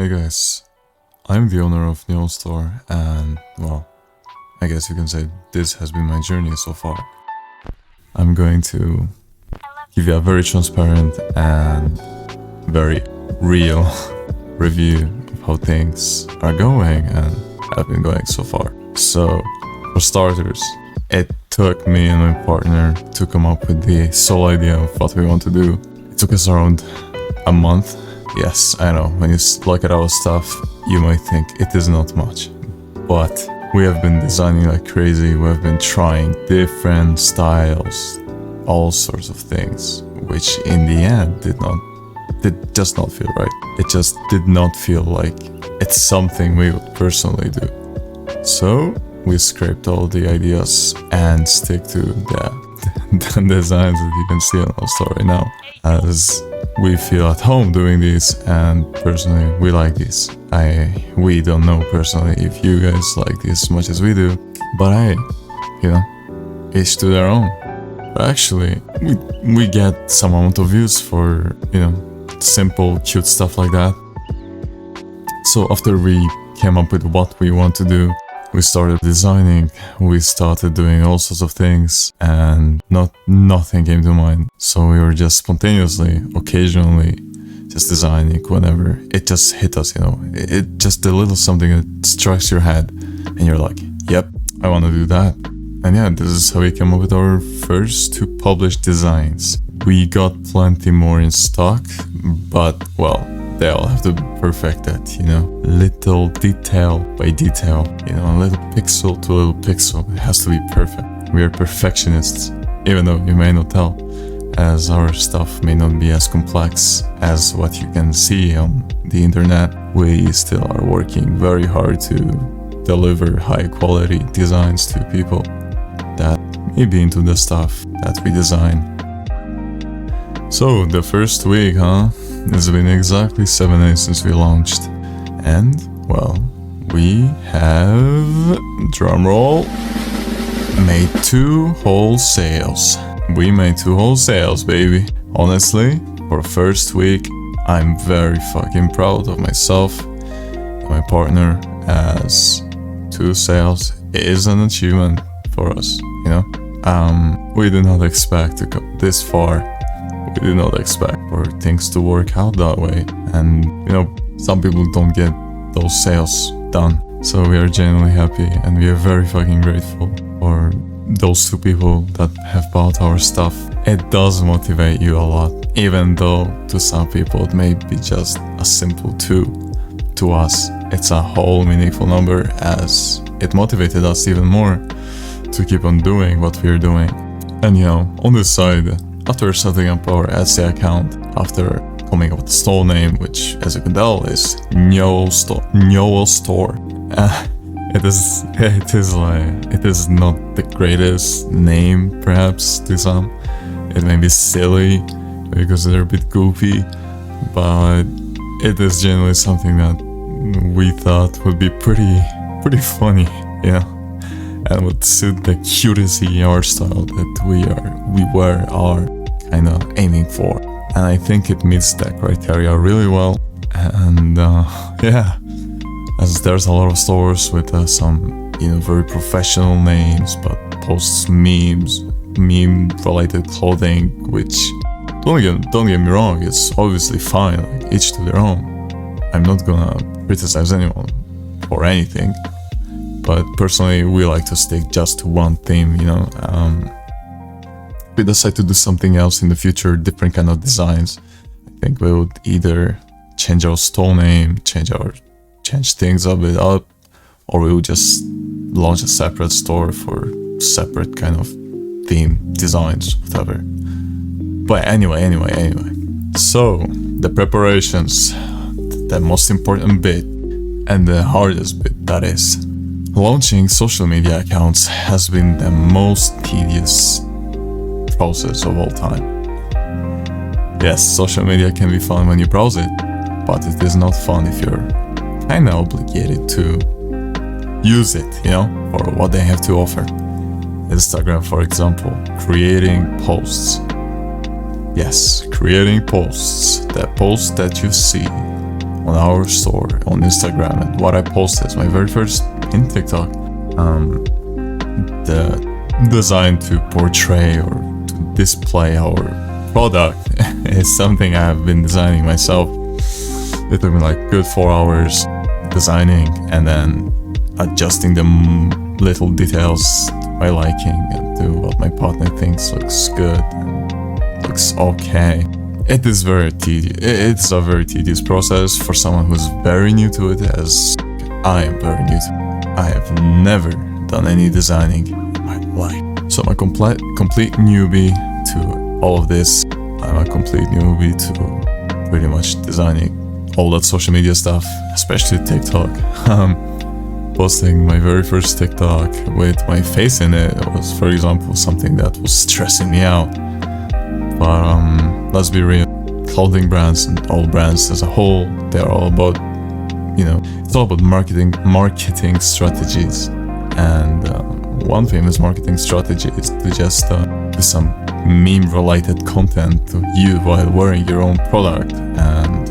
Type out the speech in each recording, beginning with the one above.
Hey guys, I'm the owner of Neon Store and, well, I guess you can say this has been my journey so far. I'm going to give you a very transparent and very real review of how things are going and have been going so far. So, for starters, it took me and my partner to come up with the sole idea of what we want to do. It took us around a month. Yes, I know, when you look at our stuff, you might think it is not much. But we have been designing like crazy, we have been trying different styles, all sorts of things, which in the end did just not feel right. It just did not feel like it's something we would personally do. So we scraped all the ideas and stick to the designs that you can see on our store right now, as we feel at home doing these, and personally we like these. We don't know personally if you guys like this as much as we do, but each to their own. But actually, we get some amount of views for, simple, cute stuff like that. So after we came up with what we want to do, we started designing, we started doing all sorts of things, and nothing came to mind. So we were just spontaneously, occasionally, just designing whenever it just hit us, It just a little something that strikes your head, and you're like, yep, I want to do that. And yeah, this is how we came up with our first 2 published designs. We got plenty more in stock, but, well, they all have to be perfected, little detail by detail, little pixel to little pixel. It has to be perfect. We are perfectionists, even though you may not tell, as our stuff may not be as complex as what you can see on the internet. We still are working very hard to deliver high quality designs to people that may be into the stuff that we design. So the first week, it's been exactly 7 days since we launched, and, well, we have, drumroll, made 2 whole sales. We made 2 whole sales, baby. Honestly, for first week, I'm very fucking proud of myself and my partner, as 2 sales is an achievement for us, We did not expect to go this far. We did not expect for things to work out that way, and some people don't get those sales done. So we are genuinely happy, and we are very fucking grateful for those 2 people that have bought our stuff. It does motivate you a lot, even though to some people it may be just a simple 2. To us, it's a whole meaningful number, as it motivated us even more to keep on doing what we're doing. And on this side, after setting up our Etsy account, after coming up with the store name, which, as you can tell, is Neon Store. It is not the greatest name, perhaps, to some. It may be silly because they're a bit goofy, but it is generally something that we thought would be pretty funny, and would suit the cutesy art style that we are kind of aiming for. And I think it meets that criteria really well. And as there's a lot of stores with some very professional names, but posts meme related clothing, which don't get me wrong, it's obviously fine, like, each to their own. I'm not gonna criticize anyone for anything, but personally we like to stick just to one theme. We decide to do something else in the future, different kind of designs, I think we would either change our store name, change things a bit up, or we would just launch a separate store for separate kind of theme designs, whatever. But anyway, so the preparations, the most important bit and the hardest bit, that is, launching social media accounts, has been the most tedious process of all time. Yes, social media can be fun when you browse it, but it is not fun if you're kinda obligated to use it, for what they have to offer. Instagram, for example, creating posts. Yes, creating posts. The posts that you see on our store on Instagram, and what I posted, my very first in TikTok, the design to portray or to display our product is something I have been designing myself. It took me like good 4 hours designing and then adjusting the little details to my liking and to what my partner thinks looks good and looks okay. It is very tedious. It's a very tedious process for someone who's very new to it, as I am very new to it. I have never done any designing in my life. So I'm a complete newbie to all of this. I'm a complete newbie to pretty much designing all that social media stuff, especially TikTok. Posting my very first TikTok with my face in it was, for example, something that was stressing me out. But let's be real, clothing brands and all brands as a whole, they're all about, it's all about marketing strategies. And one famous marketing strategy is to just do some meme-related content to you while wearing your own product, and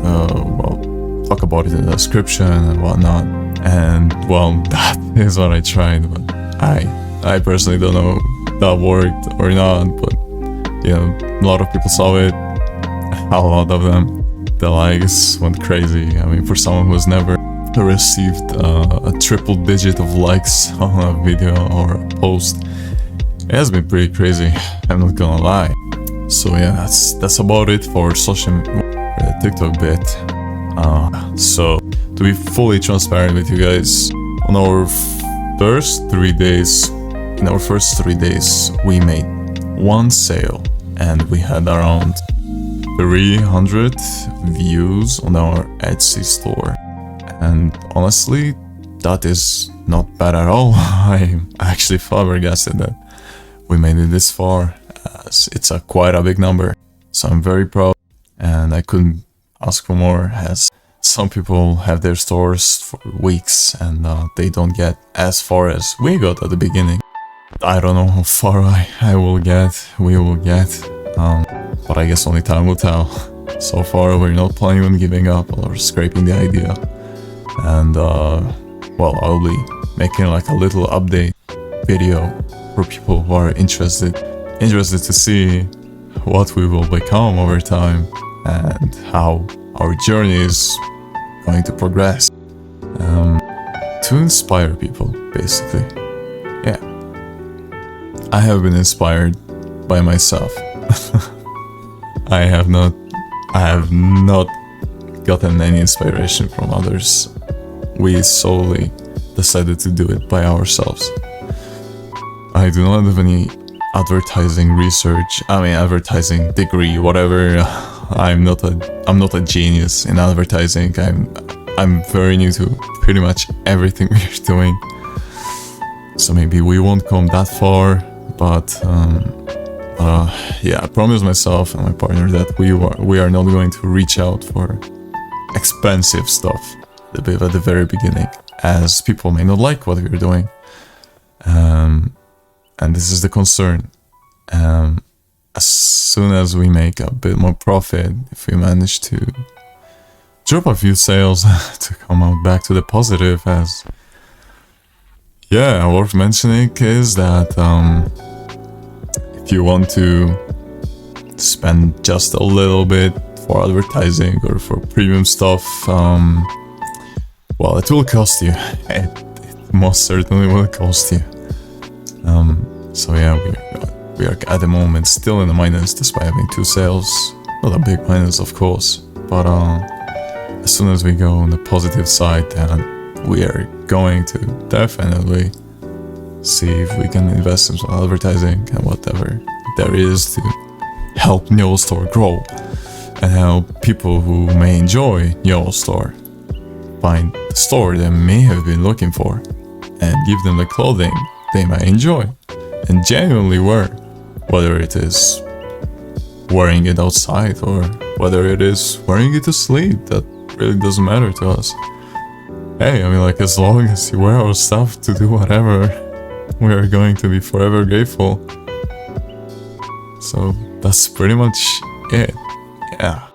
talk about it in the description and whatnot. And that is what I tried, but I personally don't know if that worked or not. But a lot of people saw it, a lot of them. The likes went crazy. I mean, for someone who's never received a triple digit of likes on a video or a post, it has been pretty crazy, I'm not gonna lie. So yeah, that's about it for TikTok bit. So to be fully transparent with you guys, on our first 3 days, we made one sale and we had around 300 views on our Etsy store. And honestly, that is not bad at all. I'm actually flabbergasted that we made it this far, as it's quite a big number. So I'm very proud, and I couldn't ask for more, as some people have their stores for weeks and they don't get as far as we got at the beginning. I don't know how far we will get, but I guess only time will tell. So far, we're not planning on giving up or scraping the idea. And I'll be making like a little update video for people who are interested to see what we will become over time and how our journey is going to progress, to inspire people, basically. Yeah, I have been inspired by myself. I have not gotten any inspiration from others. We solely decided to do it by ourselves. I do not have any advertising degree, whatever. I'm not a genius in advertising. I'm very new to pretty much everything we're doing. So maybe we won't come that far, but I promised myself and my partner that we are not going to reach out for expensive stuff at the very beginning, as people may not like what we're doing. And this is the concern. As soon as we make a bit more profit, if we manage to drop a few sales to come out back to the positive, as worth mentioning is that if you want to spend just a little bit for advertising or for premium stuff, it will cost you. It most certainly will cost you. We are at the moment still in the minus despite having 2 sales. Not a big minus, of course, but as soon as we go on the positive side, then we are going to definitely see if we can invest in some advertising and whatever there is to help Nyo Store grow and help people who may enjoy Nyo Store find the store they may have been looking for and give them the clothing they might enjoy and genuinely wear, whether it is wearing it outside or whether it is wearing it to sleep. That really doesn't matter to us. Hey, as long as you wear our stuff to do whatever, we are going to be forever grateful. So that's pretty much it. Yeah.